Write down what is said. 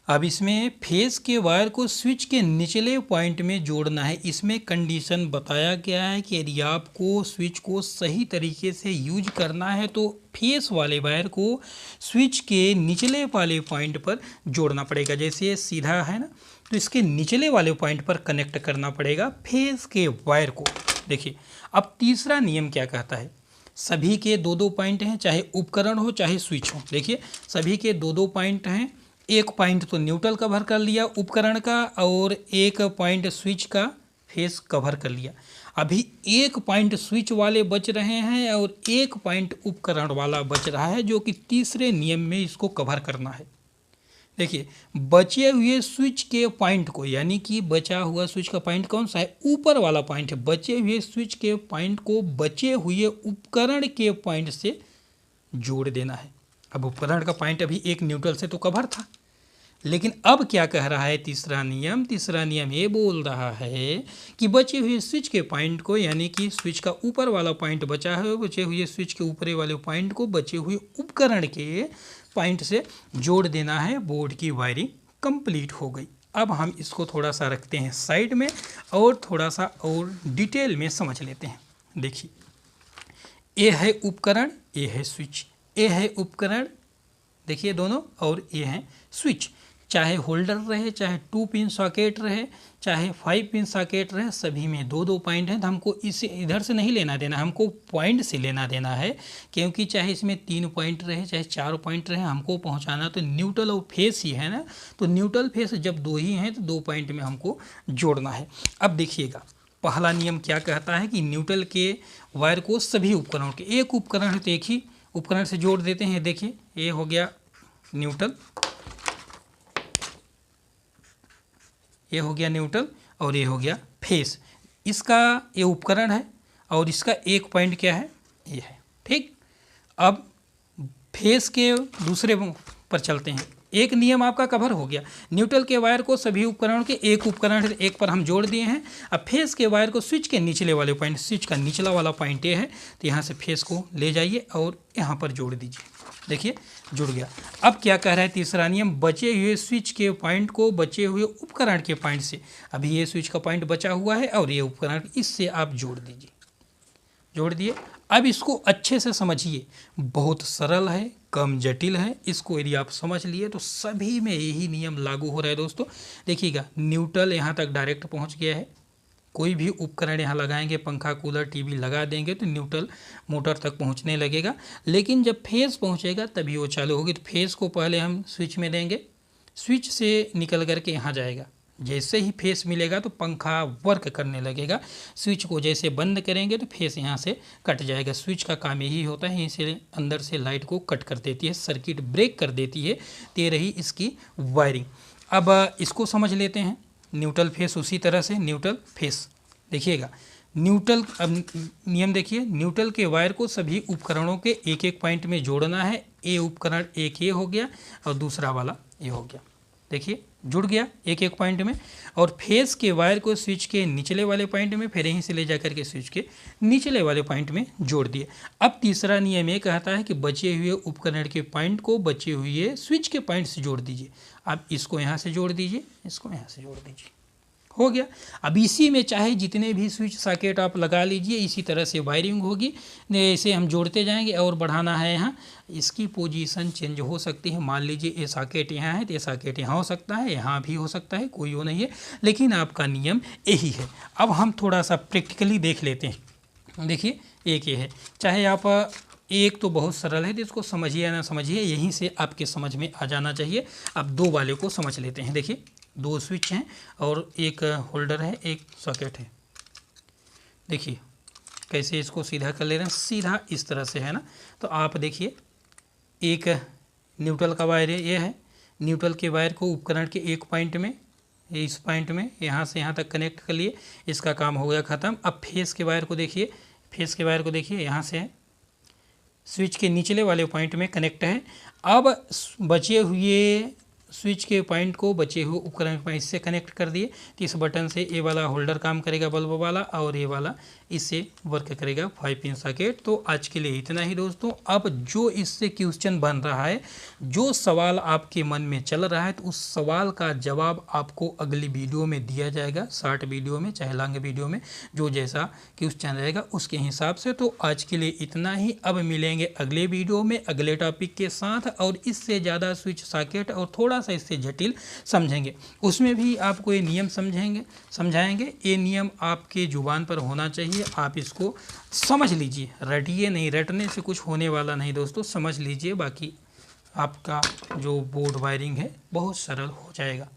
अब इसमें फेस के वायर को स्विच के निचले पॉइंट में जोड़ना है। इसमें कंडीशन बताया गया है कि यदि आपको स्विच को सही तरीके से यूज करना है तो फेस वाले वायर को स्विच के निचले वाले पॉइंट पर जोड़ना पड़ेगा। जैसे ये सीधा है ना, तो इसके निचले वाले पॉइंट पर कनेक्ट करना पड़ेगा फेस के वायर को। देखिए अब तीसरा नियम क्या कहता है, सभी के दो दो पॉइंट हैं, चाहे उपकरण हो चाहे स्विच हो। देखिए सभी के दो दो पॉइंट हैं, एक पॉइंट तो न्यूट्रल कवर कर लिया उपकरण का और एक पॉइंट स्विच का फेस कवर कर लिया। अभी एक पॉइंट स्विच वाले बच रहे हैं और एक पॉइंट उपकरण वाला बच रहा है, जो कि तीसरे नियम में इसको कवर करना है। देखिए बचे हुए स्विच के पॉइंट को, यानी कि बचा हुआ स्विच का पॉइंट कौन सा है, ऊपर वाला पॉइंट है। बचे हुए स्विच के पॉइंट को बचे हुए उपकरण के पॉइंट से जोड़ देना है। अब उपकरण का पॉइंट अभी एक न्यूट्रल से तो कवर था, लेकिन अब क्या कह रहा है तीसरा नियम ये बोल रहा है कि बचे हुए स्विच के पॉइंट को, यानी कि स्विच का ऊपर वाला पॉइंट बचा है, बचे हुए स्विच के ऊपरी वाले पॉइंट को बचे हुए उपकरण के पॉइंट से जोड़ देना है। बोर्ड की वायरिंग कंप्लीट हो गई। अब हम इसको थोड़ा सा रखते हैं साइड में और थोड़ा सा और डिटेल में समझ लेते हैं। देखिए ये है उपकरण, ये है स्विच, ये है उपकरण, देखिए दोनों, और ये है स्विच। चाहे होल्डर रहे, चाहे 2 पिन सॉकेट रहे, चाहे 5 पिन सॉकेट रहे, सभी में दो दो पॉइंट हैं। तो हमको इसे इधर से नहीं लेना देना, हमको पॉइंट से लेना देना है, क्योंकि चाहे इसमें 3 पॉइंट रहे चाहे 4 पॉइंट रहे, हमको पहुंचाना तो न्यूट्रल और फेस ही है ना। तो न्यूट्रल फेस जब दो ही हैं तो 2 पॉइंट में हमको जोड़ना है। अब देखिएगा पहला नियम क्या कहता है कि न्यूट्रल के वायर को सभी उपकरणों के, एक उपकरण है तो एक ही उपकरण से जोड़ देते हैं। देखिए ये हो गया न्यूट्रल, ये हो गया न्यूट्रल और ये हो गया फेस। इसका ये उपकरण है और इसका एक पॉइंट क्या है, ये है। ठीक, अब फेस के दूसरे पर चलते हैं। एक नियम आपका कवर हो गया, न्यूट्रल के वायर को सभी उपकरणों के, एक उपकरण है एक पर हम जोड़ दिए हैं। अब फेस के वायर को स्विच के निचले वाले पॉइंट, स्विच का निचला वाला पॉइंट ये है, तो यहाँ से फेस को ले जाइए और यहाँ पर जोड़ दीजिए। देखिए जुड़ गया। अब क्या कह रहा है तीसरा नियम, बचे हुए स्विच के पॉइंट को बचे हुए उपकरण के पॉइंट से, अभी ये स्विच का पॉइंट बचा हुआ है और ये उपकरण, इससे आप जोड़ दीजिए। जोड़ दिए। अब इसको अच्छे से समझिए, बहुत सरल है, कम जटिल है। इसको यदि आप समझ लिए तो सभी में यही नियम लागू हो रहा है दोस्तों। देखिएगा न्यूट्रल यहाँ तक डायरेक्ट पहुँच गया है, कोई भी उपकरण यहाँ लगाएंगे, पंखा कूलर टीवी लगा देंगे तो न्यूट्रल मोटर तक पहुँचने लगेगा। लेकिन जब फेस पहुँचेगा तभी वो चालू होगी। तो फेस को पहले हम स्विच में देंगे, स्विच से निकल करके यहाँ जाएगा। जैसे ही फेस मिलेगा तो पंखा वर्क करने लगेगा। स्विच को जैसे बंद करेंगे तो फेस यहाँ से कट जाएगा। स्विच का काम यही होता है, इसे अंदर से लाइट को कट कर देती है, सर्किट ब्रेक कर देती है। ते रही इसकी वायरिंग। अब इसको समझ लेते हैं, न्यूट्रल फेस उसी तरह से न्यूट्रल फेस। देखिएगा न्यूट्रल, अब नियम देखिए, न्यूट्रल के वायर को सभी उपकरणों के एक एक पॉइंट में जोड़ना है। ए उपकरण एक ये हो गया और दूसरा वाला ये हो गया। देखिए जुड़ गया एक एक पॉइंट में। और फेस के वायर को स्विच के निचले वाले पॉइंट में, फिर यहीं से ले जाकर के स्विच के निचले वाले पॉइंट में जोड़ दिए। अब तीसरा नियम ये कहता है कि बचे हुए उपकरण के पॉइंट को बचे हुए स्विच के पॉइंट से जोड़ दीजिए। अब इसको यहाँ से जोड़ दीजिए, इसको यहाँ से जोड़ दीजिए, हो गया। अब इसी में चाहे जितने भी स्विच सॉकेट आप लगा लीजिए, इसी तरह से वायरिंग होगी। इसे हम जोड़ते जाएंगे और बढ़ाना है। यहाँ इसकी पोजीशन चेंज हो सकती है। मान लीजिए ये सॉकेट यहाँ है तो ये सॉकेट यहाँ हो सकता है, यहाँ भी हो सकता है, कोई वो नहीं है, लेकिन आपका नियम यही है। अब हम थोड़ा सा प्रैक्टिकली देख लेते हैं। देखिए एक ये है, चाहे आप, एक तो बहुत सरल है तो इसको समझिए या ना समझिए, यहीं से आपके समझ में आ जाना चाहिए। अब दो वाले को समझ लेते हैं। देखिए दो स्विच हैं और एक होल्डर है, एक सॉकेट है। देखिए कैसे इसको सीधा कर ले रहे हैं, सीधा इस तरह से है ना। तो आप देखिए एक न्यूट्रल का वायर है, ये है न्यूट्रल के वायर को उपकरण के एक पॉइंट में, इस पॉइंट में यहाँ से यहाँ तक कनेक्ट कर लिए, इसका काम हो गया ख़त्म। अब फेस के वायर को देखिए, फेस के वायर को देखिए, यहाँ से है, स्विच के निचले वाले पॉइंट में कनेक्ट है। अब बचे हुए स्विच के पॉइंट को बचे हुए उपकरण के पॉइंट से कनेक्ट कर दिए। तो इस बटन से ये वाला होल्डर काम करेगा बल्ब वाला, और ये वाला इससे वर्क करेगा 5 पिन सॉकेट। तो आज के लिए इतना ही दोस्तों। अब जो इससे क्वेश्चन बन रहा है, जो सवाल आपके मन में चल रहा है, तो उस सवाल का जवाब आपको अगली वीडियो में दिया जाएगा, शॉर्ट वीडियो में चाहे लॉन्ग वीडियो में, जो जैसा क्वेश्चन रहेगा उसके हिसाब से। तो आज के लिए इतना ही। अब मिलेंगे अगले वीडियो में अगले टॉपिक के साथ, और इससे ज़्यादा स्विच सॉकेट और थोड़ा सा इससे जटिल समझेंगे। उसमें भी आपको ये नियम समझाएंगे। ये नियम आपके जुबान पर होना चाहिए, आप इसको समझ लीजिए, रटिए नहीं, रटने से कुछ होने वाला नहीं दोस्तों, समझ लीजिए। बाकी आपका जो बोर्ड वायरिंग है बहुत सरल हो जाएगा।